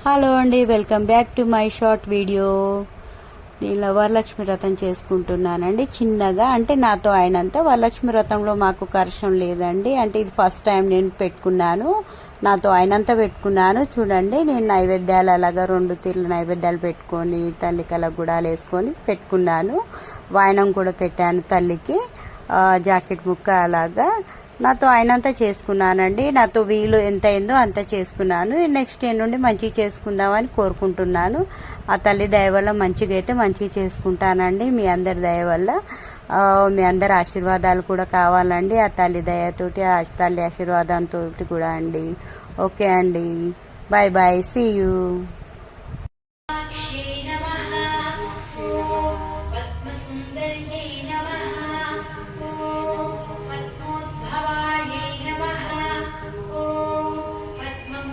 Hello అండి, welcome back to my short video. నేను వరలక్ష్మి వ్రతం చేసుకుంటున్నానండి చిన్నగా. అంటే నాతో అయినంత. వరలక్ష్మి వ్రతంలో మాకు కర్షం లేదండి. అంటే ఇది ఫస్ట్ టైం నేను పెట్టుకున్నాను. నాతో అయినంత పెట్టుకున్నాను. చూడండి, నేను నైవేద్యాలు అలాగా 2 తీర్ల నైవేద్యాలు పెట్టుకొని తల్లికి గుడాలు వేసుకొని పెట్టుకున్నాను. వాయనం కూడా పెట్టాను తల్లికి. జాకెట్ ముక్క అలాగా నాతో అయినంత చేసుకున్నానండి. నాతో వీలు ఎంత అయిందో అంత చేసుకున్నాను. నెక్స్ట్ డే నుండి మంచిగా చేసుకుందామని కోరుకుంటున్నాను. ఆ తల్లి దయ వల్ల మంచిగా అయితే మంచిగా చేసుకుంటానండి. మీ అందరి దయ వల్ల మీ అందరి ఆశీర్వాదాలు కూడా కావాలండి. ఆ తల్లి దయతోటి, ఆ తల్లి ఆశీర్వాదంతో కూడా అండి. ఓకే అండి, బాయ్ బాయ్, సీ యూ.